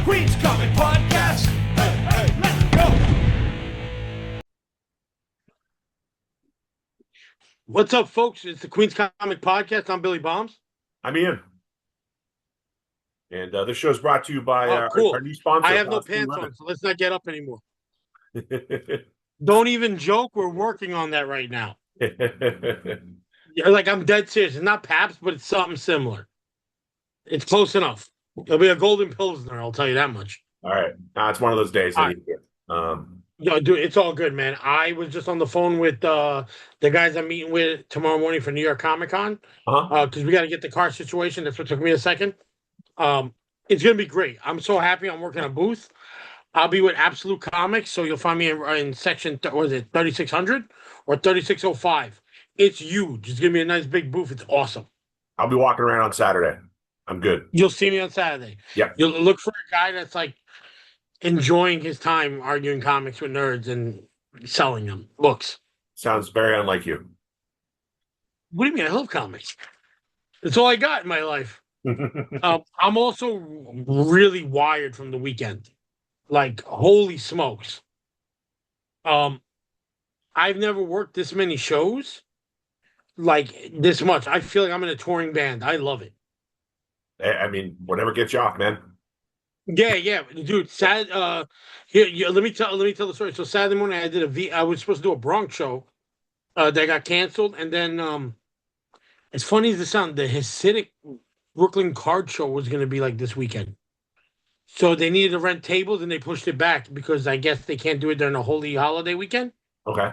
Queen's Comic Podcast. Hey, let's go. What's up, folks? It's the Queen's Comic Podcast. I'm Billy Bombs. I'm Ian. And this show is brought to you by Cool. our new sponsor. I have no pants on, so let's not get up anymore. Don't even joke. We're working on that right now. Yeah, like, I'm dead serious. It's not Pabst, but it's something similar. It's close enough. It'll be a Golden Pilsner, I'll tell you that much. All right. It's one of those days. All right. Yo, dude, it's all good, man. I was just on the phone with the guys I'm meeting with tomorrow morning for New York Comic Con because we got to get the car situation. That's what took me a second. It's going to be great. I'm so happy I'm working a booth. I'll be with Absolute Comics, so you'll find me in section, what is it, 3600 or 3605. It's huge. It's going to be a nice big booth. It's awesome. I'll be walking around on Saturday. I'm good. You'll see me on Saturday. Yep. You'll look for a guy that's like enjoying his time arguing comics with nerds and selling them books. Sounds very unlike you. What do you mean? I love comics. That's all I got in my life. I'm also really wired from the weekend. Like, holy smokes. I've never worked this many shows like this much. I feel like I'm in a touring band. I love it. I mean, whatever gets you off, man. Yeah, dude. Let me tell the story. So Saturday morning, I was supposed to do a Bronx show that got canceled, and then as funny as it sounds, the Hasidic Brooklyn card show was going to be like this weekend. So they needed to rent tables, and they pushed it back because I guess they can't do it during a holy holiday weekend. Okay.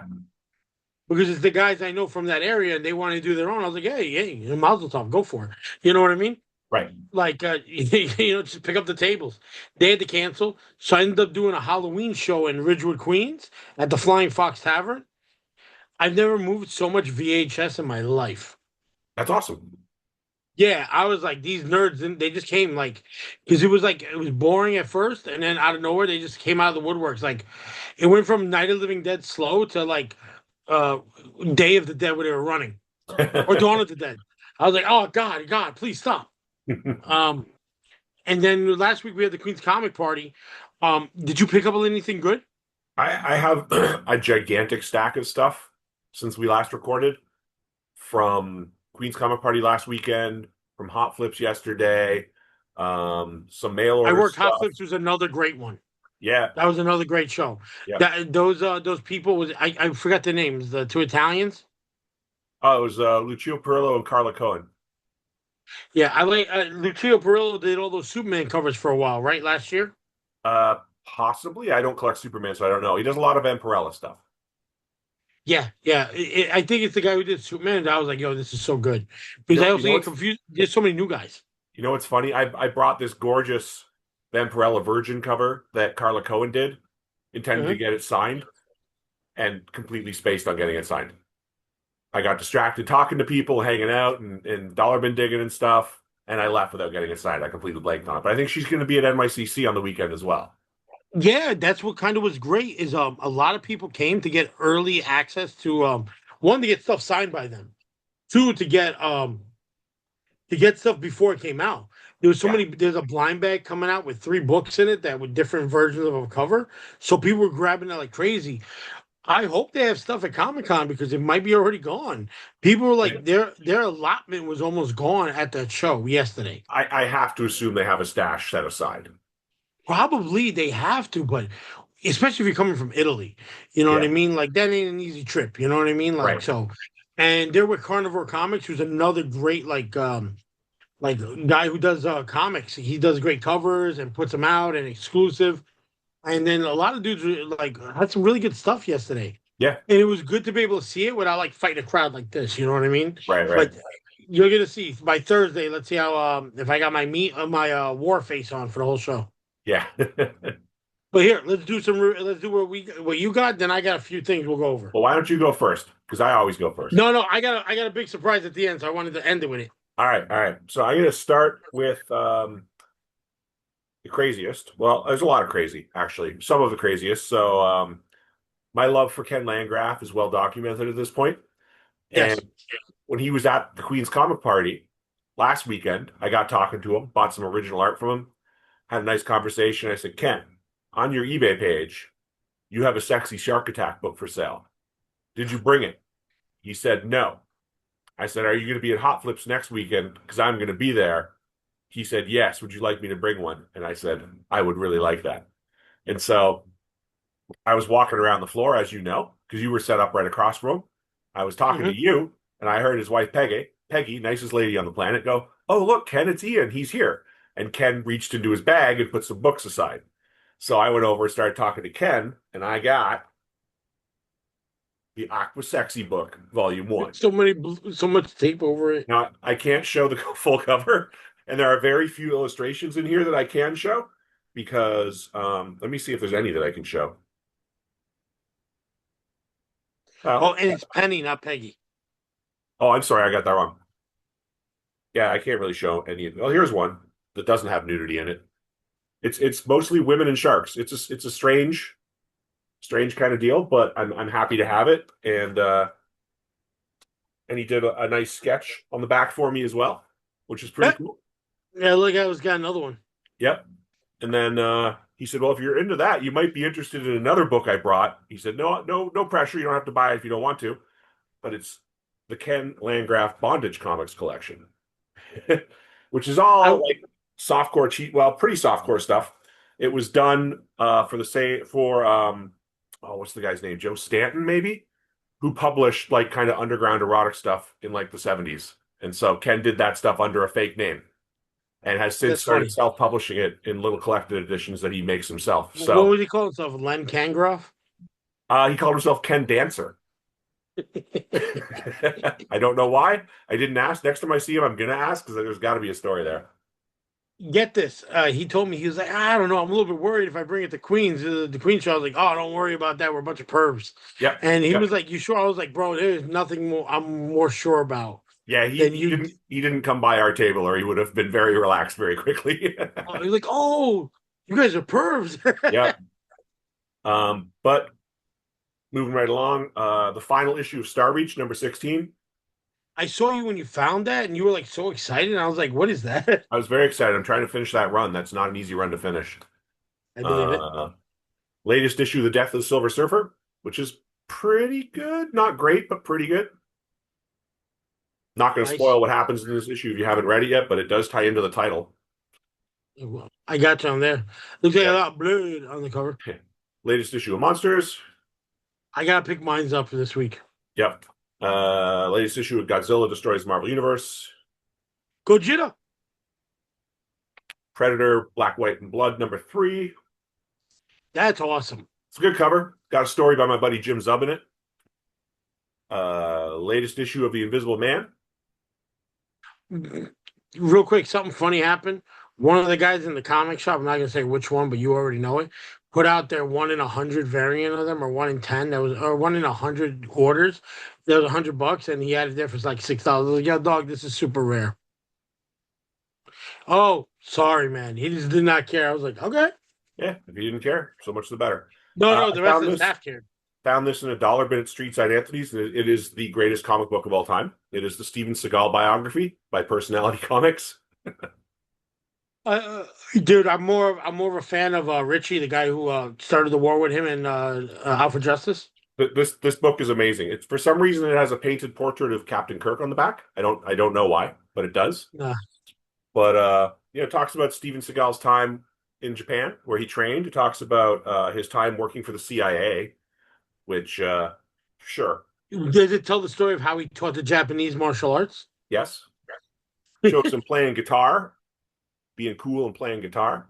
Because it's the guys I know from that area, and they want to do their own. I was like, hey, Mazel Tov, go for it. You know what I mean? Right. Like, just pick up the tables. They had to cancel. So I ended up doing a Halloween show in Ridgewood, Queens at the Flying Fox Tavern. I've never moved so much VHS in my life. That's awesome. Yeah, I was like, these nerds, and they just came because it was boring at first, and then out of nowhere, they just came out of the woodworks. Like, it went from Night of the Living Dead slow to Day of the Dead where they were running, or Dawn of the Dead. I was like, oh, God, please stop. And then last week we had the Queen's Comic Party. Did you pick up anything good? I have a gigantic stack of stuff since we last recorded from Queen's Comic Party last weekend, from Hot Flips yesterday, some mail order I worked stuff. Hot Flips was another great one. Yeah. That was another great show. Yeah. Those people I forgot the names, the two Italians. Oh, it was Lucio Perillo and Carla Cohen. Yeah, I like Lucio Perillo did all those Superman covers for a while, right? Last year? Possibly. I don't collect Superman, so I don't know. He does a lot of Vampirella stuff. Yeah. I think it's the guy who did Superman. And I was like, yo, this is so good. Because I also get confused. There's so many new guys. You know what's funny? I brought this gorgeous Vampirella Virgin cover that Carla Cohen did, intended to get it signed, and completely spaced on getting it signed. I got distracted talking to people, hanging out, and dollar bin digging and stuff, and I left without getting it signed. I completely blanked on it. But I think she's going to be at NYCC on the weekend as well. Yeah, that's what kind of was great is a lot of people came to get early access to one, to get stuff signed by them, two, to get stuff before it came out. There was there's a blind bag coming out with 3 books in it that were different versions of a cover, so people were grabbing it like crazy. I hope they have stuff at Comic-Con because it might be already gone. People were like, their allotment was almost gone at that show yesterday. I have to assume they have a stash set aside. Probably they have to, but especially if you're coming from Italy, you know what I mean? Like, that ain't an easy trip, you know what I mean? Like, right. So, and they're with Carnivore Comics, who's another great, guy who does comics. He does great covers and puts them out and exclusive. And then a lot of dudes had some really good stuff yesterday. Yeah. And it was good to be able to see it without fighting a crowd like this. You know what I mean? Right. But you're going to see by Thursday. Let's see how, if I got my war face on for the whole show. Yeah. But here, let's do what you got. Then I got a few things we'll go over. Well, why don't you go first? Because I always go first. No, I got a big surprise at the end. So I wanted to end it with it. All right. So I'm going to start with, the craziest. Well, there's a lot of crazy, actually. Some of the craziest. So my love for Ken Landgraf is well documented at this point. Yes. And when he was at the Queen's Comic Party last weekend, I got talking to him, bought some original art from him. had a nice conversation. I said, Ken, on your eBay page, you have a sexy Shark Attack book for sale. Did you bring it? He said, no. I said, are you going to be at Hot Flips next weekend? Because I'm going to be there. He said, yes. Would you like me to bring one? And I said, I would really like that. And so I was walking around the floor, as you know, because you were set up right across from him. I was talking to you, and I heard his wife, Peggy, nicest lady on the planet, go, oh, look, Ken, it's Ian. He's here. And Ken reached into his bag and put some books aside. So I went over and started talking to Ken, and I got the Aqua Sexy book, Volume 1. So much tape over it. Now, I can't show the full cover, and there are very few illustrations in here that I can show because let me see if there's any that I can show. Oh, and it's Penny, not Peggy. Oh, I'm sorry, I got that wrong. Yeah, I can't really show any. Well, here's one that doesn't have nudity in it. It's mostly women and sharks. It's a strange kind of deal, but I'm happy to have it. And he did a nice sketch on the back for me as well, which is pretty cool. Yeah, look, I got another one. Yep. And then he said, well, if you're into that, you might be interested in another book I brought. He said, no pressure. You don't have to buy it if you don't want to. But it's the Ken Landgraf Bondage Comics collection, which is all like softcore pretty softcore stuff. It was done what's the guy's name? Joe Stanton, maybe, who published like kind of underground erotic stuff in like the 70s. And so Ken did that stuff under a fake name and has since started self-publishing it in little collected editions that he makes himself. So what would he call himself? Len Kangroff? He called himself Ken Dancer. I don't know why. I didn't ask. Next time I see him, I'm going to ask because there's got to be a story there. Get this. He told me, he was like, I don't know. I'm a little bit worried if I bring it to Queens. The Queens show, I was like, oh, don't worry about that. We're a bunch of pervs. Yeah. And he was like, you sure? I was like, bro, there's nothing more I'm more sure about. Yeah, he didn't come by our table or he would have been very relaxed very quickly. He's like, oh, you guys are pervs. Yeah. But moving right along, the final issue of Star Reach, number 16. I saw you when you found that, and you were like so excited. And I was like, "What is that?" I was very excited. I'm trying to finish that run. That's not an easy run to finish. I believe it. Latest issue, The Death of the Silver Surfer, which is pretty good. Not great, but pretty good. Not going to spoil what happens in this issue if you haven't read it yet, but it does tie into the title. I got you on there. Looks like a lot of blood on the cover. Latest issue of Monsters. I gotta pick mines up for this week. Yep. Latest issue of Godzilla Destroys the Marvel Universe. Gojira. Predator, Black, White, and Blood, number 3. That's awesome. It's a good cover. Got a story by my buddy Jim Zub in it. Latest issue of The Invisible Man. Real quick, something funny happened. One of the guys in the comic shop, I'm not gonna say which one, but you already know it, put out their 1 in 100 variant of them, or 1 in 10. Or 1 in 100 orders. There was $100, and he had it there for like $6. I was like, "Yo, dog, this is super rare." Oh, sorry, man. He just did not care. I was like, okay. Yeah, if he didn't care, so much the better. No, the rest of the staff cared. Found this in a dollar bin at Street Side Anthony's. It is the greatest comic book of all time. It is the Steven Seagal biography by Personality Comics. Dude, I'm more of a fan of Richie, the guy who started the war with him in Out for Justice. This book is amazing. It's for some reason it has a painted portrait of Captain Kirk on the back. I don't know why, but it does. But it talks about Steven Seagal's time in Japan where he trained. It talks about his time working for the CIA, which sure. Does it tell the story of how he taught the Japanese martial arts? Yes. Shows him playing guitar, being cool and playing guitar.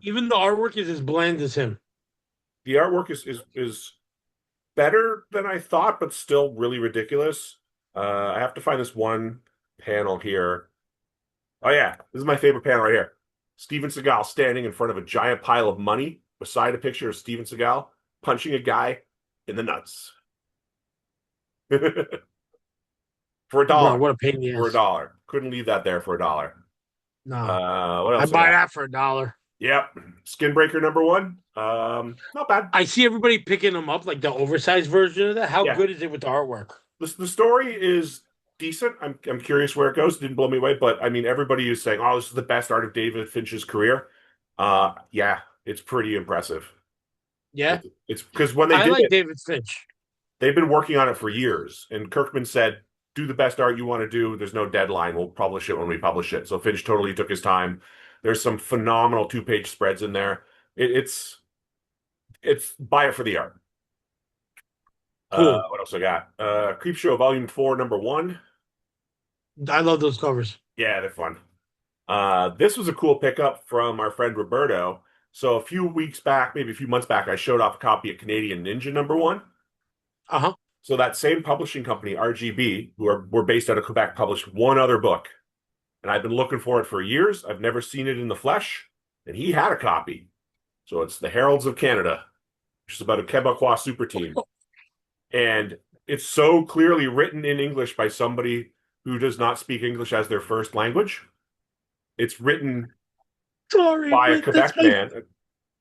Even the artwork is as bland as him. The artwork is better than I thought, but still really ridiculous. I have to find this one panel here. Oh yeah, this is my favorite panel right here. Steven Seagal standing in front of a giant pile of money beside a picture of Steven Seagal punching a guy in the nuts. For $1. Bro, what a pain in the ass. For $1. Couldn't leave that there for $1. No. What else? I'd buy that for $1. Yep. Skinbreaker number 1. Not bad. I see everybody picking them up, like the oversized version of that. How good is it with the artwork? The story is decent. I'm curious where it goes. It didn't blow me away, but I mean, everybody is saying, "Oh, this is the best art of David Finch's career." Yeah, it's pretty impressive. Yeah, It's because when they I did like it, David Finch. they've been working on it for years, and Kirkman said, "Do the best art you want to do. There's no deadline. We'll publish it when we publish it." So Finch totally took his time. There's some phenomenal two-page spreads in there. It's buy it for the art. Cool. What else I got? Creepshow Volume 4, Number 1. I love those covers. Yeah, they're fun. This was a cool pickup from our friend Roberto. So a few weeks back, maybe a few months back, I showed off a copy of Canadian Ninja Number 1. Uh-huh. So that same publishing company, RGB, were based out of Quebec, published one other book. And I've been looking for it for years. I've never seen it in the flesh. And he had a copy. So it's The Heralds of Canada, which is about a Quebecois super team. And it's so clearly written in English by somebody who does not speak English as their first language. It's written Sorry, by a but Quebec man,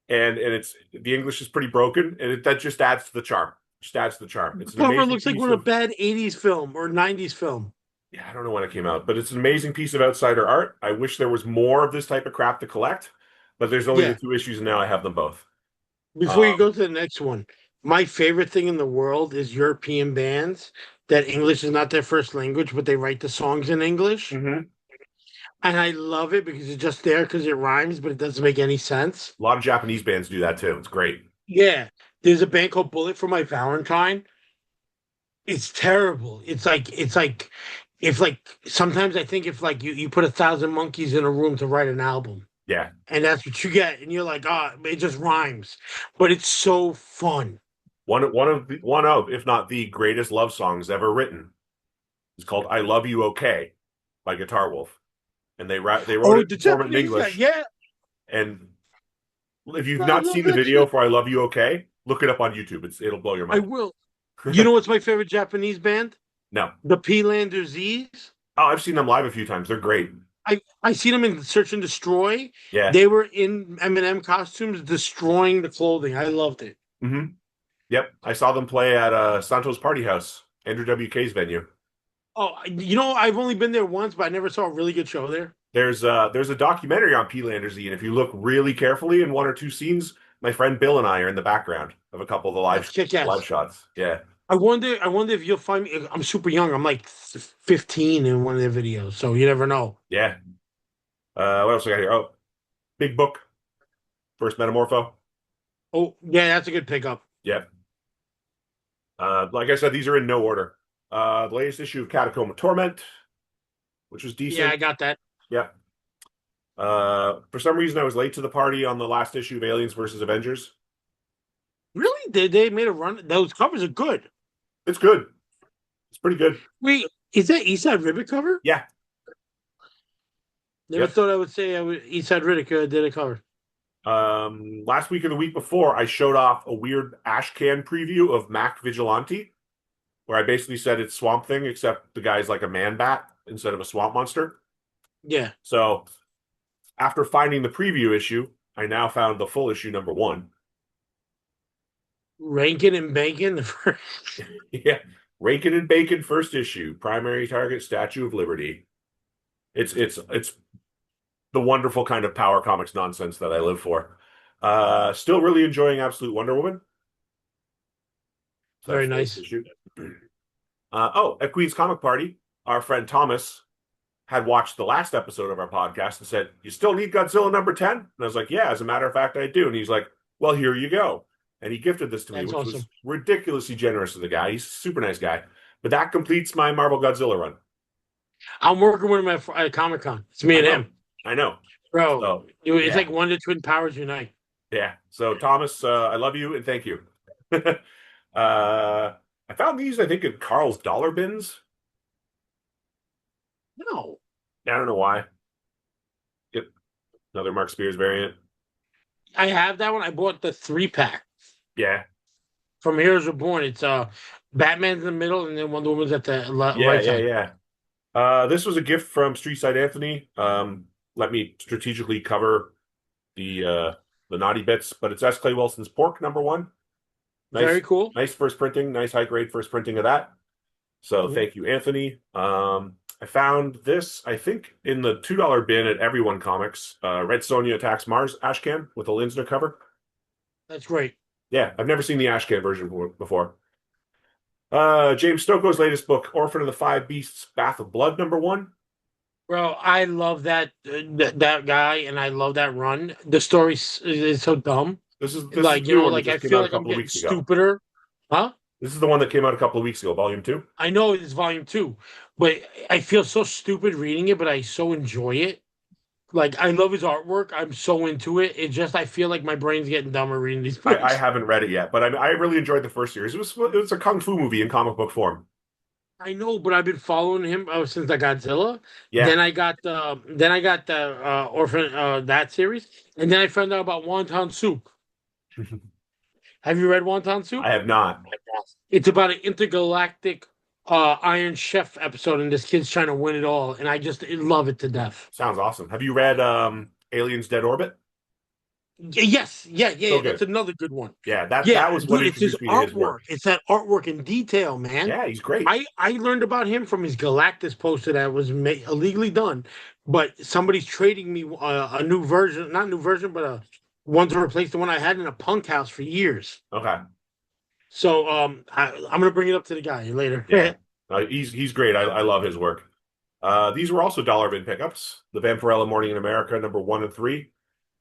and it's the English is pretty broken, and that just adds to the charm. Just adds to the charm. It's an cover amazing looks like piece one of of, bad 80s film or 90s film. yeah, I don't know when it came out, but it's an amazing piece of outsider art. I wish there was more of this type of crap to collect, but there's only Yeah. the two issues, and now I have them both. Before you go to the next one, my favorite thing in the world is European bands that English is not their first language, but they write the songs in English. Mhm. And I love it because it's just there because it rhymes, but it doesn't make any sense. A lot of Japanese bands do that too. It's great. Yeah. There's a band called Bullet for My Valentine. It's terrible. It's like if like sometimes I think if like you put 1,000 monkeys in a room to write an album. Yeah. And that's what you get. And you're like, oh, it just rhymes. But it's so fun. One of, if not the greatest love songs ever written. It's called "I Love You Okay" by Guitar Wolf, and they wrote Oh, it, the perform it in Japanese guy. English. Yeah. And if you've I not love seen the that video shit. for "I Love You Okay," look it up on YouTube. It'll blow your I mind. will. You know what's my favorite Japanese band? No, The P-Lander Z's. oh, I've seen them live a few times. They're great. I seen them in Search and Destroy. Yeah. They were in M&M costumes destroying the clothing. I loved it. Hmm. Yep. I saw them play at Santo's Party House, Andrew WK's venue. Oh, I've only been there once, but I never saw a really good show there. There's a documentary on P. Landersy, and if you look really carefully in one or two scenes, my friend Bill and I are in the background of a couple of the That's kick-ass. live shots. Yeah. I wonder if you'll find me. I'm super young. I'm like 15 in one of their videos, so you never know. Yeah. What else I got here? Oh, Big Book, First Metamorpho. Oh, yeah, that's a good pickup. Yep. Like I said, these are in no order. The latest issue of Catacomb of Torment, which was decent. Yeah, I got that. Yep. For some reason, I was late to the party on the last issue of Aliens versus Avengers. Really? They made a run. Those covers are good. It's good. It's pretty good. Wait, is that Eastside Ribbit cover? Yeah. Never Yep. thought I would say Eastside Ribbit did a cover. Last week or the week before, I showed off a weird ash can preview of Mac Vigilante, where I basically said it's Swamp Thing, except the guy's like a man bat instead of a swamp monster. Yeah. So after finding the preview issue, I now found the full issue number 1. Rankin and Bacon, the first. Yeah. Rankin and Bacon first issue, primary target Statue of Liberty. It's the wonderful kind of Power Comics nonsense that I live for. Still really enjoying Absolute Wonder Woman. So Very that's nice. issue. At Queen's Comic Party, our friend Thomas had watched the last episode of our podcast and said, "You still need Godzilla number 10?" And I was like, "Yeah, as a matter of fact, I do." And he's like, "Well, here you go." And he gifted this to me, That's which awesome. was ridiculously generous of the guy. He's a super nice guy. But that completes my Marvel Godzilla run. I'm working with him at Comic Con. It's me and him. I know. Bro, So, it's yeah. like one of the twin powers unite. Yeah. So Thomas, I love you and thank you. I found these, I think, in Carl's Dollar Bins. No. I don't know why. Yep. Another Mark Spears variant. I have that one. I bought the 3-pack Yeah. from Heroes Reborn. It's Batman's in the middle and then Wonder Woman's at the right side. Yeah. This was a gift from Streetside Anthony. Let me strategically cover the naughty bits, but it's S. Clay Wilson's Pork number 1. Nice, Very cool. nice first printing, nice high grade first printing of that. So Mhm. thank you, Anthony. I found this, I think, in the $2 bin at Everyone Comics. Red Sonja Attacks Mars ashcan with a Linsner cover. That's great. Yeah, I've never seen the ashcan version before. James Stokoe's latest book, Orphan of the Five Beasts, Bath of Blood, #1. Bro, I love that guy, and I love that run. The story is so dumb. This is Like, the new one that like I just came feel out a like I'm couple of getting weeks ago. stupider. Huh? This is the one that came out a couple of weeks ago, volume 2. I know it's volume two, but I feel so stupid reading it, but I so enjoy it. Like, I love his artwork. I'm so into it. It just, I feel like my brain's getting dumber reading these I books. haven't read it yet, but I really enjoyed the first series. It was a kung fu movie in comic book form. I know, but I've been following him since the Godzilla. Yeah. Then I got the Orphan that series, and then I found out about Wonton Soup. Have you read Wonton Soup? I have not. It's about an intergalactic Iron Chef episode, and this kid's trying to win it all, and I just love it to death. Sounds awesome. Have you read Aliens Dead Orbit? Yes, So that's good. another good one. Yeah, that Yeah, that was what dude, it's his introduced me to his artwork. work. It's that artwork in detail, man. Yeah, he's great. I learned about him from his Galactus poster that was illegally done, but somebody's trading me a new version, not new version, but a one to replace the one I had in a punk house for years. Okay. So I'm gonna bring it up to the guy later. Yeah. He's great. I love his work. These were also dollar bin pickups. The Vampirella Morning in America, #1 and 3.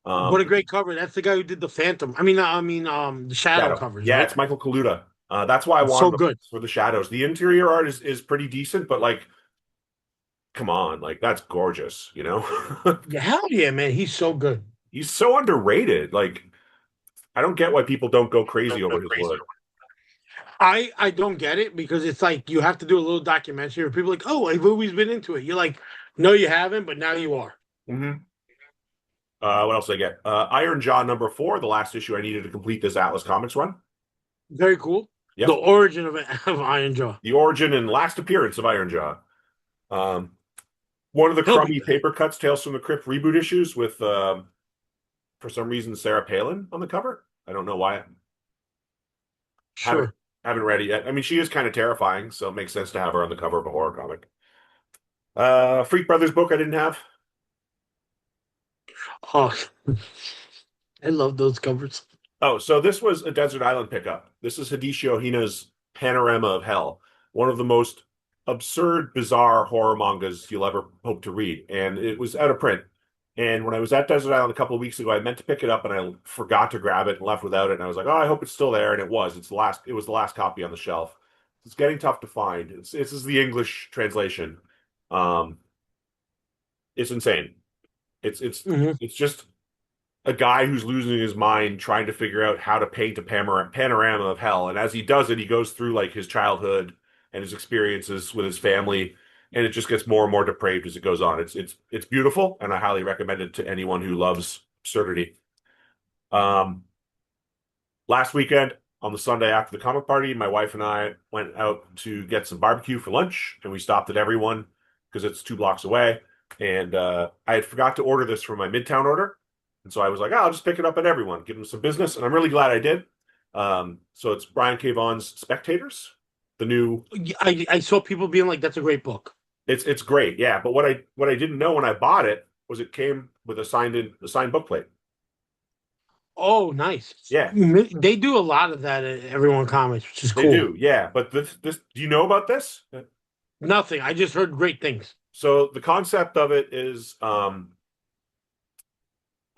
What a great cover! That's the guy who did the Phantom. The Shadow Shadow. covers, Yeah, right? it's Michael Kaluta. That's why I It's so wanted them good. for the shadows. The interior art is pretty decent, but like, come on, like that's gorgeous, you know? Yeah, hell yeah, man. He's so good. He's so underrated. Like, I don't get why people don't go crazy over his work. I don't get it because it's like you have to do a little documentary where people are like, oh, I've always been into it. You're like, no, you haven't, but now you are. Mm-hmm. What else did I get? Iron Jaw #4, the last issue I needed to complete this Atlas Comics run. Very cool. The Yep. origin of Iron Jaw. The origin and last appearance of Iron Jaw. One of the He'll be crummy back. paper cuts, Tales from the Crypt reboot issues with, for some reason, Sarah Palin on the cover. I don't know why. Haven't Sure. haven't read it yet. I mean, she is kind of terrifying, so it makes sense to have her on the cover of a horror comic. Freak Brothers book I didn't have. Oh, I love those covers. Oh, so this was a Desert Island pickup. This is Hideshi Ohina's Panorama of Hell, one of the most absurd, bizarre horror mangas you'll ever hope to read. And it was out of print. And when I was at Desert Island a couple of weeks ago, I meant to pick it up and I forgot to grab it and left without it. And I was like, oh, I hope it's still there. And it was. It was the last copy on the shelf. It's getting tough to find. This is the English translation. Um, it's insane. Hmm. It's just a guy who's losing his mind trying to figure out how to paint a panorama of hell. And as he does it, he goes through like his childhood and his experiences with his family, and it just gets more and more depraved as it goes on. It's beautiful, and I highly recommend it to anyone who loves absurdity. Um, Last weekend on the Sunday after the comic party, my wife and I went out to get some barbecue for lunch, and we stopped at Everyone because it's 2 blocks away. And I had forgot to order this from my Midtown order. And so I was like, oh, I'll just pick it up at Everyone, give them some business. And I'm really glad I did. So it's Brian K. Vaughan's Spectators, the new. I saw people being like, that's a great book. It's great, yeah. But what I didn't know when I bought it was it came with a signed bookplate. Oh, nice. Yeah, They do a lot of that at Everyone Comics, which is they cool. do. Yeah, but this do you know about this? Nothing. I just heard great things. So the concept of it is a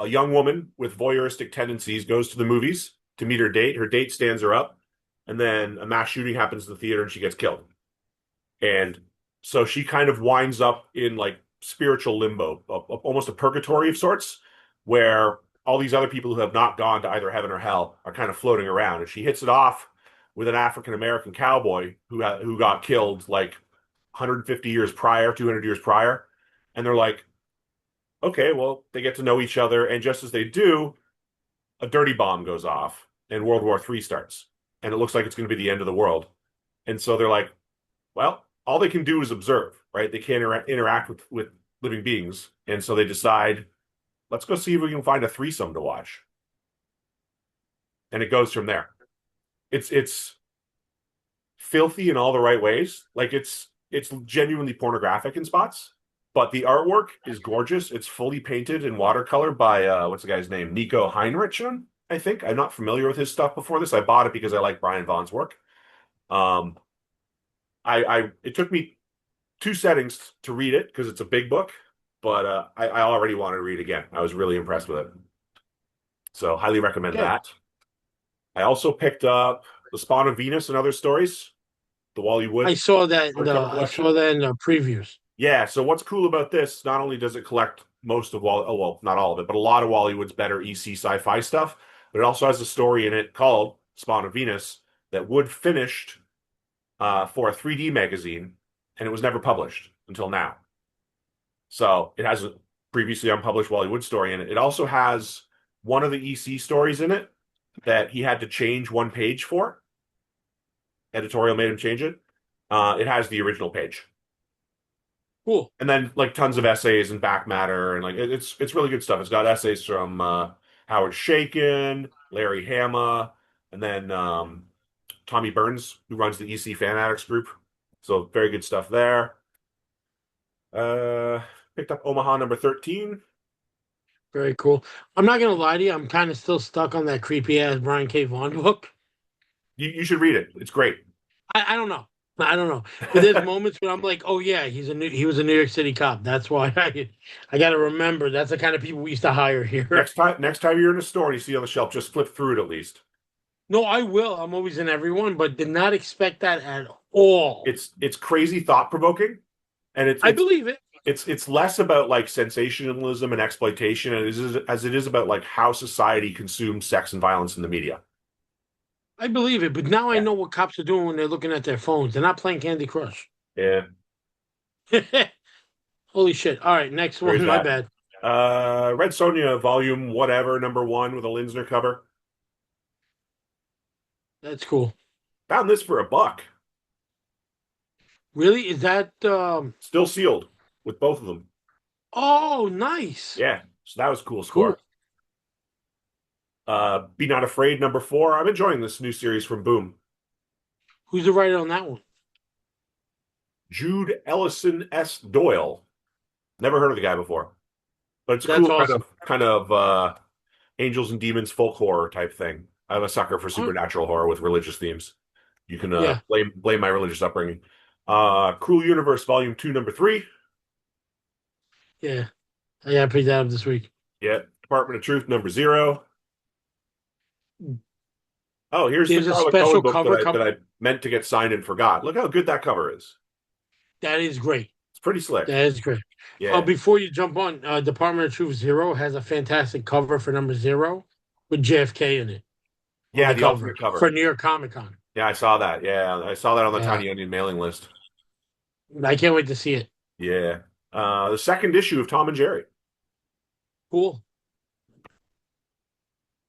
young woman with voyeuristic tendencies goes to the movies to meet her date. Her date stands her up, and then a mass shooting happens in the theater and she gets killed. And so she kind of winds up in like spiritual limbo, almost a purgatory of sorts, where all these other people who have not gone to either heaven or hell are kind of floating around. And she hits it off with an African American cowboy who got killed like 150 years prior, 200 years prior. And they're like, okay, well, they get to know each other. And just as they do, a dirty bomb goes off and World War III starts. And it looks like it's going to be the end of the world. And so they're like, well, all they can do is observe, right? They can't interact with living beings. And so they decide, let's go see if we can find a threesome to watch. And it goes from there. It's filthy in all the right ways. Like it's genuinely pornographic in spots, but the artwork is gorgeous. It's fully painted in watercolor by what's the guy's name? Nico Heinrichsen, I think. I'm not familiar with his stuff before this. I bought it because I like Brian Vaughn's work. Um, I it took me two settings to read it because it's a big book, but I already wanted to read again. I was really impressed with it. So highly recommend Okay. that. I also picked up The Spawn of Venus and Other Stories, the Wally I Wood saw that in the hardcover I collection. saw that in the previews. Yeah, so what's cool about this, not only does it collect most of Wally, oh well, not all of it, but a lot of Wally Wood's better EC sci-fi stuff, but it also has a story in it called Spawn of Venus that Wood finished for a 3D magazine, and it was never published until now. So it has a previously unpublished Wally Wood story in it. It also has one of the EC stories in it that he had to change one page for. Editorial made him change it. It has the original page. Cool. And then like tons of essays and back matter and like it's really good stuff. It's got essays from Howard Shakin, Larry Hama, and then Tommy Burns, who runs the EC Fan Addicts group. So very good stuff there. Picked up Omaha number 13. Very cool. I'm not gonna lie to you, I'm kind of still stuck on that creepy ass Brian K. Vaughan book. You should read it. It's great. I don't know. I don't know. But there's moments when I'm like, oh yeah, he was a New York City cop. That's why I gotta remember that's the kind of people we used to hire here. Next time you're in a store and you see on the shelf, just flip through it at least. No, I will. I'm always in everyone, but did not expect that at all. It's crazy thought provoking, and I believe it. it's less about like sensationalism and exploitation as it is about like how society consumes sex and violence in the media. I believe it. But now I Yeah. know what cops are doing when they're looking at their phones. They're not playing Candy Crush. Yeah, Holy shit. All right, next there is one. My that. bad. Red Sonja volume whatever number 1 with a Linsner cover. That's cool. Found this for $1. Really? Is that Still sealed with both of them. oh nice. Yeah, so that was a cool Cool. score. Be Not Afraid number 4. I'm enjoying this new series from Boom. Who's the writer on that one? Jude Ellison S. Doyle. Never heard of the guy before, but it's a That's cool awesome. kind of angels and demons folk horror type thing. I'm a sucker for Oh, supernatural horror with religious themes. You can yeah. blame my religious upbringing. Cruel Universe Volume 2, number 3. Yeah. I picked that up this week. Yeah. Department of Truth number 0. Oh, here's the There's a Carla special Cohen book cover that I meant to get signed and forgot. Look how good that cover is. that is great. It's pretty slick. That is great. Yeah. Before you jump on, Department of Truth 0 has a fantastic cover for number 0 with JFK in it. Yeah, The the ultimate cover. for New York Comic Con. Yeah, I saw that. Yeah, I saw that on the Yeah. Tiny Onion mailing list. I can't wait to see it. Yeah. The second issue of Tom and Jerry. Cool.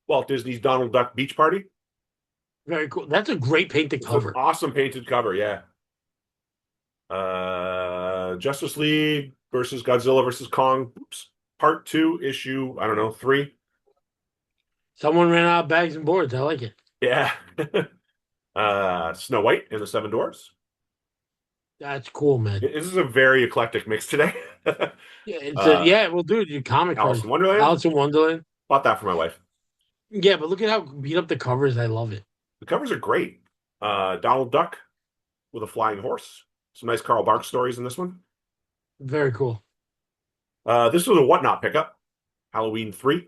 Walt Disney's Donald Duck Beach Party. Very cool. That's a great painted It's an cover. awesome painted cover, yeah. Justice League versus Godzilla versus Kong. Oops. Part 2, issue, I don't know, 3. Someone ran out of bags and boards. I like it. Yeah. Snow White and the Seven Dwarfs. That's cool, man. This is a very eclectic mix today. Yeah, yeah. Well, dude, your comic Alice card. in Wonderland. Alice in Wonderland. Bought that for my wife. Yeah, but look at how beat up the covers. I love it. The covers are great. Donald Duck with a flying horse. Some nice Carl Barks stories in this one. Very cool. This was a Whatnot pickup. Halloween 3.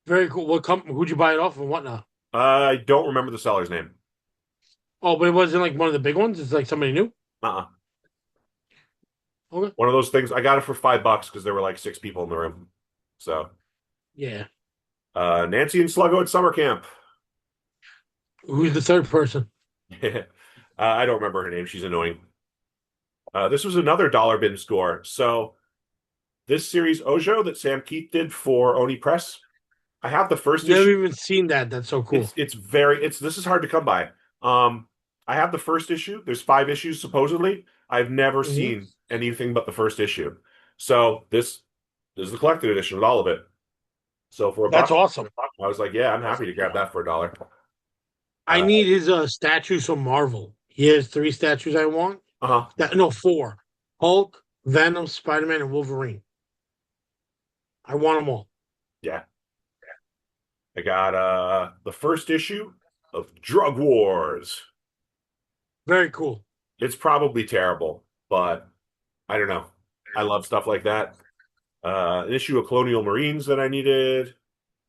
Very cool. Who'd you buy it off and whatnot? I don't remember the seller's name. Oh, but it wasn't like one of the big ones. It's like somebody new. Uh-uh. Okay. One of those things. I got it for $5 because there were like 6 people in the room. So, Yeah. Nancy and Sluggo at summer camp. Who's the third person? I don't remember her name. She's annoying. This was another dollar bin score. So, this series Ojo that Sam Keith did for Oni Press. I have the first Never issue. even seen that. That's so cool. This is hard to come by. I have the first issue. There's 5 issues supposedly. I've never seen anything but the first issue. So this is the collected edition with all of it. So for That's $1, awesome. I was like, yeah, I'm happy to grab that for $1. I need his statues from Marvel. Here's 3 statues I want. Uh-huh. No, 4. Hulk, Venom, Spider-Man, and Wolverine. I want them all. Yeah. I got the first issue of Drug Wars. Very cool. It's probably terrible, but I don't know. I love stuff like that. An issue of Colonial Marines that I needed.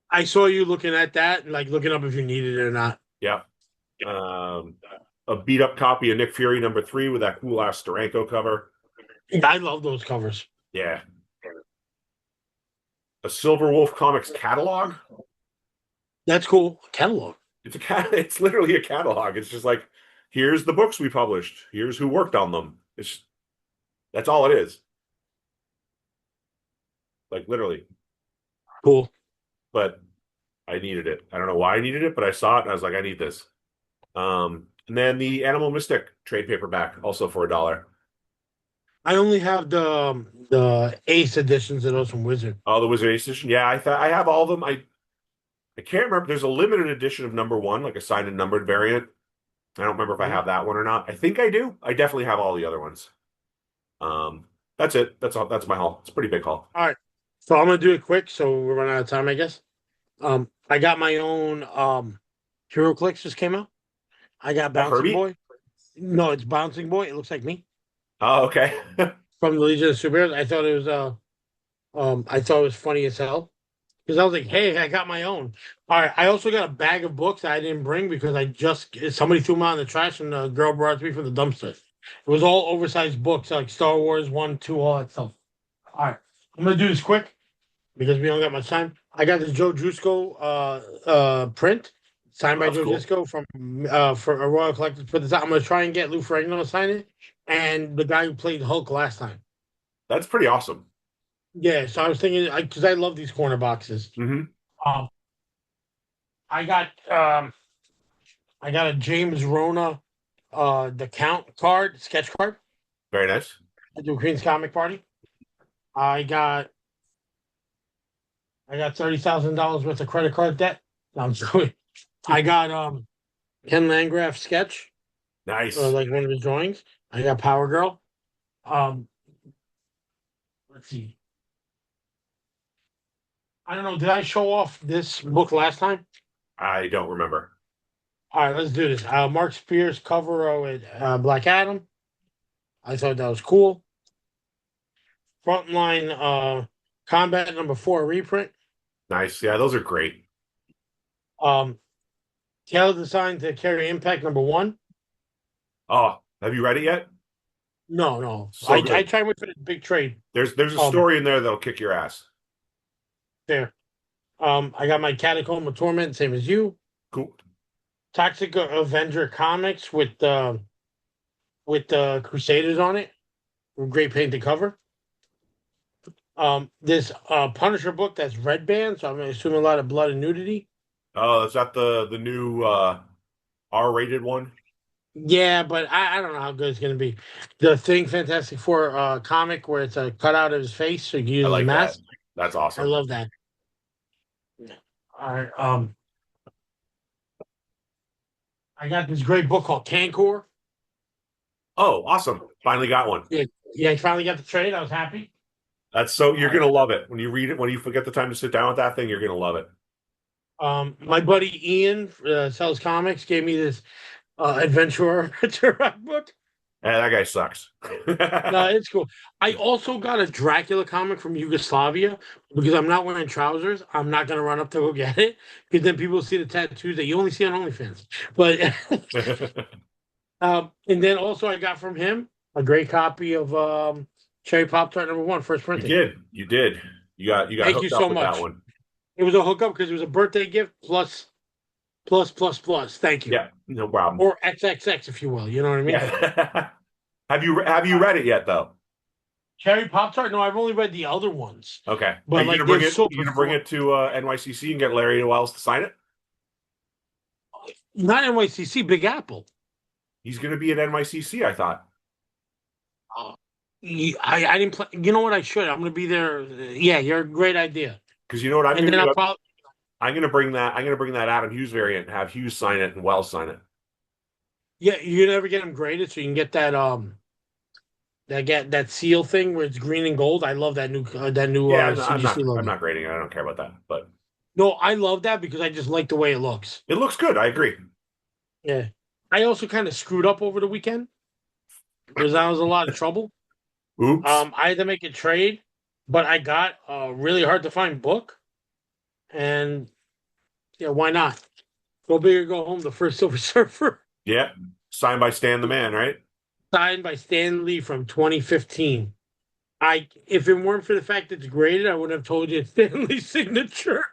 I saw you looking at that and like looking up if you needed it or not. Yeah. Um, a beat up copy of Nick Fury #3 with that cool ass Steranko cover. I love those covers. Yeah. A Silver Wolf Comics catalog. That's cool. Catalog. It's it's literally a catalog. It's just like, here's the books we published. Here's who worked on them. That's all it is. Like literally. Cool. But I needed it. I don't know why I needed it, but I saw it and I was like, I need this. And then the Animal Mystic trade paperback, also for $1. I only have the Ace editions of those from Wizard. Oh, the Wizard Edition. Yeah, I have all of them. I can't remember. There's a limited edition of #1, like a signed and numbered variant. I don't remember if I have that one or not. I think I do. I definitely have all the other ones. That's it. That's all. That's my haul. It's a pretty big haul. All right. So I'm gonna do it quick so we're running out of time, I guess. I got my own Hero Clicks just came out. I got Bouncing Herbie? Boy. No, it's Bouncing Boy. It looks like me Oh, okay. from the Legion of Superheroes. I thought it was funny as hell because I was like, hey, I got my own. All right. I also got a bag of books that I didn't bring because somebody threw them out in the trash and the girl brought it to me from the dumpster. It was all oversized books like Star Wars 1, 2, all that stuff. All right. I'm gonna do this quick because we don't got much time. I got this Joe Drusco print signed by That's Joe cool. Drusco from for a Royal Collector's put this out. I'm gonna try and get Lou Ferrigno to sign it and the guy who played Hulk last time. That's pretty awesome. Yeah, so I was thinking because I love these corner boxes. Hmm. Um, I got I got a James Rona the Count card sketch card Very nice. at the Queen's Comic Party. I got $30,000 worth of credit card debt. No, I'm sorry. I got Ken Landgraf sketch, Nice. like one of his drawings. I got Power Girl. Let's see. I don't know. Did I show off this book last time? I don't remember. All right, let's do this. Mark Spears cover with Black Adam. I thought that was cool. Frontline Combat #4 reprint. Nice. Yeah, those are great. Tailor designed to carry Impact #1. Oh, have you read it yet? No. So I good. try and wait for the big trade. There's a story in there that'll kick your ass. There. I got my Catacomb of Torment, same as you. Cool. Toxic Avenger comics with the Crusaders on it. Great painted cover. This Punisher book that's red band, so I'm assuming a lot of blood and nudity. Oh, is that the new R-rated one? Yeah, but I don't know how good it's gonna be. The Thing Fantastic Four comic where it's a cutout of his face so you can use I his like that. mask. That's I awesome. love that. All right. I got this great book called Cancor. Oh, awesome. Finally got one. Yeah, I finally got the trade. I was happy. You're gonna love it. When you read it, when you forget the time to sit down with that thing, you're gonna love it. My buddy Ian sells comics, gave me this Adventurer book. That guy sucks. No, it's cool. I also got a Dracula comic from Yugoslavia because I'm not wearing trousers. I'm not gonna run up to go get it because then people see the tattoos that you only see on OnlyFans. But and then also I got from him a great copy of Cherry Pop Tart #1 first printing. You did. You got Thank hooked you up so with much. that one. It was a hookup because it was a birthday gift plus. Thank you. Yeah, no problem. Or XXX, if you will. You know what I mean? Yeah. Have you read it yet though? Cherry Pop Tart? No, I've only read the other ones. Okay. But Are you like, gonna bring they're it? so You gonna bring it to NYCC and get Larry Wells to sign it? Not NYCC, Big Apple. He's gonna be at NYCC, I thought. I didn't play. You know what? I should. I'm going to be there. Yeah, you're a great idea. Because you know what I'm And gonna then do? I'll probably. I'm gonna bring that Adam Hughes variant and have Hughes sign it and Wells sign it. Yeah, you never get them graded, so you can get that seal thing where it's green and gold. I love that new Yeah, CGC I'm logo. not grading it. I don't care about that, but No, I love that because I just like the way it looks. it looks good. I agree. Yeah. I also kind of screwed up over the weekend because I was in a lot of trouble. Oops. I had to make a trade, but I got a really hard to find book, and yeah, why not? Go big or go home. The first Silver Surfer, Yeah. Signed by Stan the Man, right? signed by Stan Lee from 2015. If it weren't for the fact it's graded, I would have told you it's Stan Lee's signature.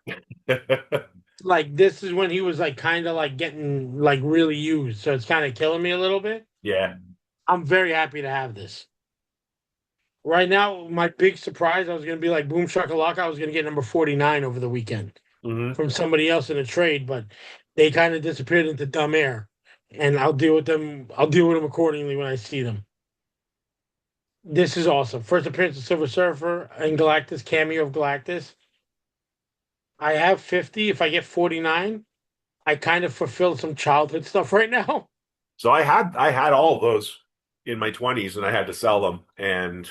Like this is when he was like kind of like getting like really used, so it's kind of killing me a little bit. Yeah. I'm very happy to have this. Right now, my big surprise, I was going to be like Boom Shakalaka. I was going to get number 49 over the weekend Hmm. from somebody else in a trade, but they kind of disappeared into dumb air. And I'll deal with them. I'll deal with them accordingly when I see them. This is awesome. First appearance of Silver Surfer and Galactus, cameo of Galactus. I have 50. If I get 49, I kind of fulfilled some childhood stuff right now. So I had all of those in my 20s and I had to sell them, and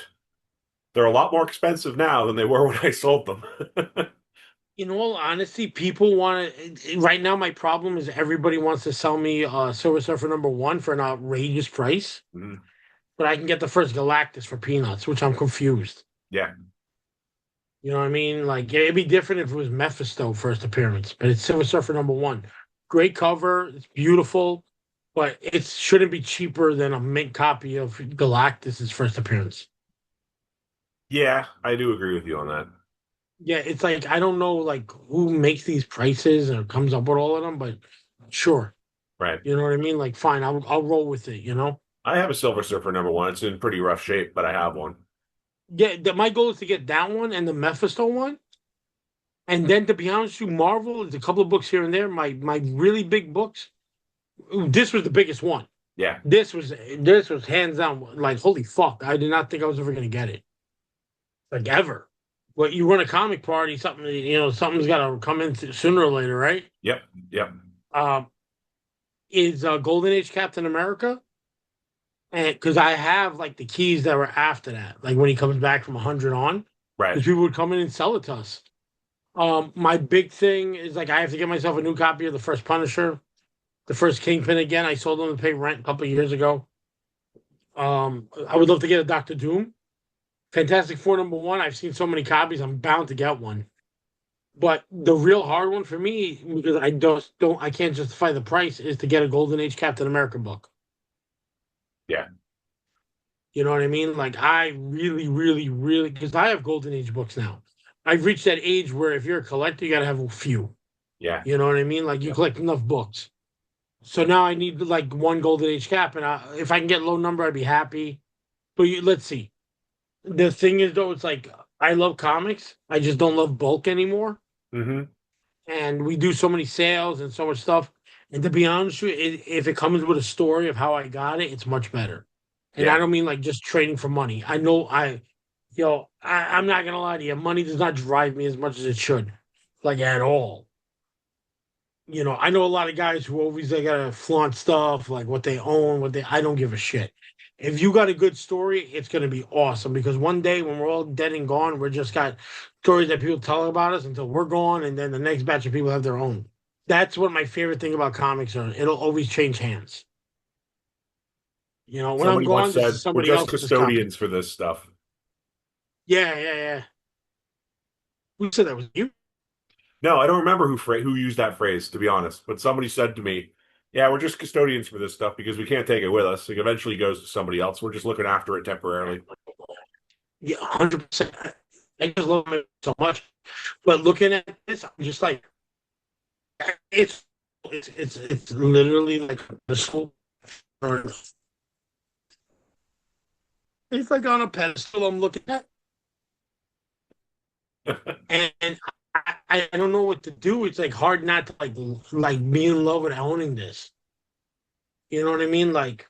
they're a lot more expensive now than they were when I sold them. In all honesty, people want to. Right now, my problem is everybody wants to sell me Silver Surfer number 1 for an outrageous price, Mhm. but I can get the first Galactus for peanuts, which I'm confused. Yeah. You know what I mean? Like it'd be different if it was Mephisto first appearance, but it's Silver Surfer number 1. Great cover, it's beautiful, but it shouldn't be cheaper than a mint copy of Galactus's first appearance. Yeah, I do agree with you on that. Yeah, it's like I don't know like who makes these prices or comes up with all of them, but sure. Right. You know what I mean? Like fine, I'll roll with it, you know? I have a Silver Surfer number 1. It's in pretty rough shape, but I have one. Yeah, my goal is to get that one and the Mephisto one. And then to be honest with you, Marvel is a couple of books here and there. My really big books. This was the biggest one. Yeah. This was hands down like holy fuck. I did not think I was ever gonna get it. Like ever. Well, you run a comic party, something's gotta come in sooner or later, right? Yep. Yep. Um is Golden Age Captain America. And because I have like the keys that were after that, like when he comes back from 100 on, Right. because people would come in and sell it to us. My big thing is like I have to get myself a new copy of the first Punisher, the first Kingpin again. I sold them to pay rent a couple of years ago. I would love to get a Doctor Doom, Fantastic Four number 1. I've seen so many copies, I'm bound to get one. But the real hard one for me, because I can't justify the price, is to get a Golden Age Captain America book. Yeah. You know what I mean? Like I really, really, really, because I have Golden Age books now. I've reached that age where if you're a collector, you gotta have a few. Yeah. You know what I mean? Like you collect enough books. So now I need like one Golden Age cap, and if I can get low number, I'd be happy. But let's see. The thing is, though, it's like I love comics. I just don't love bulk anymore. Hmm. And we do so many sales and so much stuff. And to be honest with you, if it comes with a story of how I got it, it's much better. And Yeah. I don't mean like just trading for money. I'm not gonna lie to you. Money does not drive me as much as it should, like at all. I know a lot of guys who always they gotta flaunt stuff like what they own, I don't give a shit. If you got a good story, it's gonna be awesome because one day when we're all dead and gone, we're just got stories that people tell about us until we're gone, and then the next batch of people have their own. That's what my favorite thing about comics are. It'll always change hands. When I'm Somebody once gone, this said, is "We're somebody just else's copy. custodians for this stuff." Yeah, yeah, yeah. Who said that was you? No, I don't remember who used that phrase, to be honest. But somebody said to me, "Yeah, we're just custodians for this stuff because we can't take it with us. It eventually goes to somebody else. We're just looking after it temporarily." Yeah, 100%. I just love it so much. But looking at this, I'm just like, it's literally like the school. It's like on a pedestal I'm looking at, and I don't know what to do. It's like hard not to like be in love with owning this. You know what I mean? Like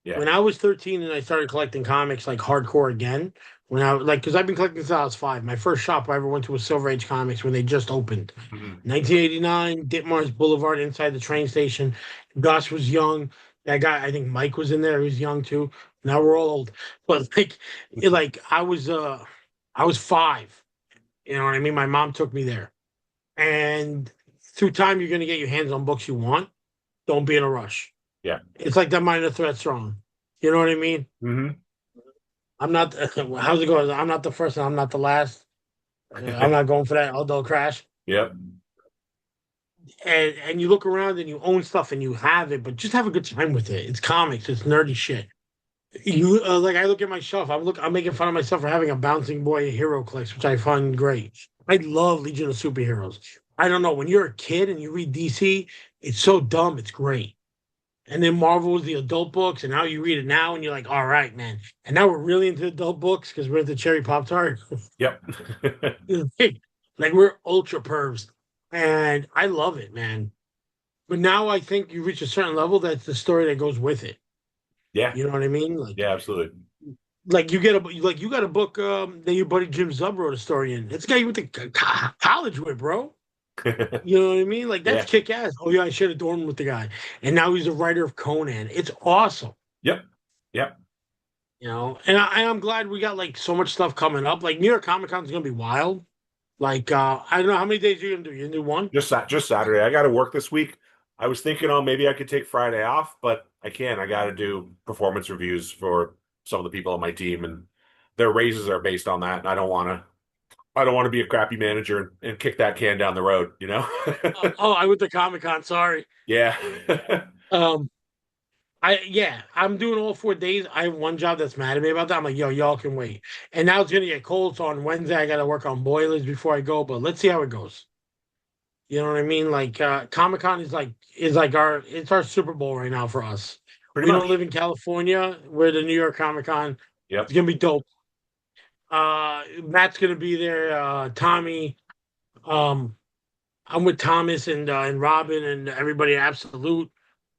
Yeah. when I was 13 and I started collecting comics like hardcore again. When I because I've been collecting since I was 5. My first shop I ever went to was Silver Age Comics when they just opened. Mhm. 1989, Ditmars Boulevard inside the train station. Gus was young. That guy, I think Mike was in there. He was young too. Now we're all old, but I was 5. You know what I mean? My mom took me there, and through time, you're gonna get your hands on books you want. Don't be in a rush. Yeah. It's like that minor threat strong. You know what I mean? Mm-hmm. I'm not. How's it going? I'm not the first, and I'm not the last. I'm not going for that adult crash. Yep. And you look around and you own stuff and you have it, but just have a good time with it. It's comics. It's nerdy shit. You like I look at my shelf. I'm making fun of myself for having a bouncing boy hero collection, which I find great. I love Legion of Superheroes. I don't know when you're a kid and you read DC, it's so dumb. It's great. And then Marvel was the adult books, and now you read it now, and you're like, all right, man. And now we're really into adult books because we're into Cherry Pop Tart. Yep. Like we're ultra pervs, and I love it, man. But now I think you reach a certain level, that's the story that goes with it. Yeah. You know what I mean? Like, Yeah, absolutely. like you got a book that your buddy Jim Zub wrote a story in. It's the guy you went to college with, bro. You know what I mean? Like that's kick ass. Oh yeah, I should have dormed with the guy, and now he's a writer of Conan. It's awesome. Yep. Yep. You know, and I'm glad we got like so much stuff coming up. Like New York Comic Con is gonna be wild. Like I don't know how many days you're gonna do. You gonna do one? Just Saturday. I got to work this week. I was thinking, oh, maybe I could take Friday off, but I can't. I got to do performance reviews for some of the people on my team, and their raises are based on that. And I don't want to. I don't want to be a crappy manager and kick that can down the road. You know. Oh, I went to Comic Con. Sorry. Yeah. I'm doing all 4 days. I have one job that's mad at me about that. I'm like, yo, y'all can wait. And now it's gonna get cold, so on Wednesday I gotta work on boilers before I go. But let's see how it goes. You know what I mean? Like Comic Con is like our Super Bowl right now for us. Pretty We much. don't live in California. We're the New York Comic Con. Yep. It's gonna be dope. Matt's gonna be there. Tommy. I'm with Thomas and Robin and everybody at Absolute.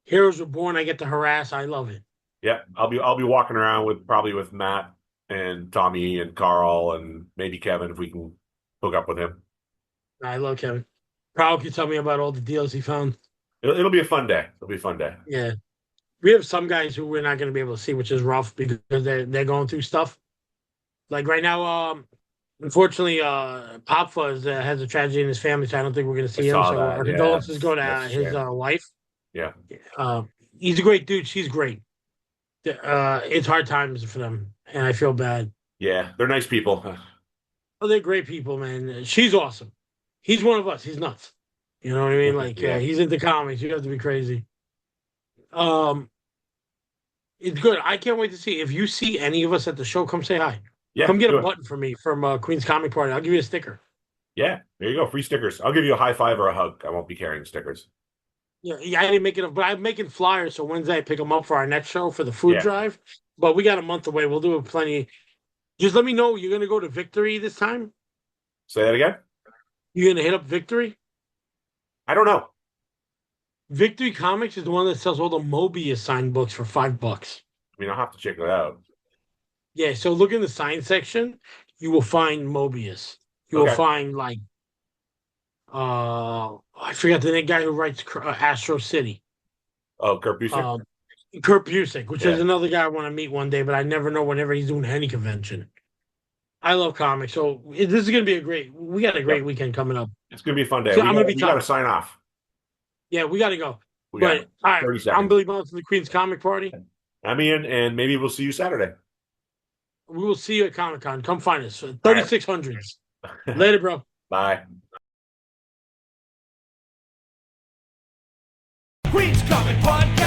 Heroes Were Born. I get to harass. I love it. Yeah. I'll be walking around with Matt and Tommy and Carl and maybe Kevin if we can hook up with him. I love Kevin. Proud can tell me about all the deals he found. It'll be a fun day. It'll be a fun day. Yeah. We have some guys who we're not going to be able to see, which is rough because they're going through stuff. Like right now, unfortunately, Pop Fuzz has a tragedy in his family, so I don't think we're going to see him. So our condolences go to his wife. Yeah. He's a great dude. She's great. It's hard times for them, and I feel bad. Yeah, they're nice people. Oh, they're great people, man. She's awesome. He's one of us. He's nuts. You know what I mean? Like, he's into comics. You have to be crazy. It's good. I can't wait to see. If you see any of us at the show, come say hi. Yeah, come get a button for me from Queen's Comic Party. I'll give you a sticker. Yeah, there you go. Free stickers. I'll give you a high five or a hug. I won't be carrying stickers. Yeah, I didn't make it, but I'm making flyers. So Wednesday I pick them up for our next show for the food drive. But we got a month away. We'll do it plenty. Just let me know. You're gonna go to Victory this time? Say that again. You're gonna hit up Victory? I don't know. Victory Comics is the one that sells all the Mobius signed books for $5. I mean, I'll have to check that out. Yeah, so look in the sign section. You will find Mobius. You will find like, I forgot the guy who writes Astro City. Oh, Kurt Busiek. Kurt Busiek, which is another guy I want to meet one day, but I never know whenever he's doing any convention. I love comics, so this is going to be we got a great weekend coming up. It's going to be a fun day. So I'm going to be got to sign off. Yeah, we got to go. All right, I'm Billy Bones from the Queen's Comic Party. I'm Ian, and maybe we'll see you Saturday. We will see you at Comic Con. Come find us. 3600s. Later, bro. Bye. Queen's Comic Podcast.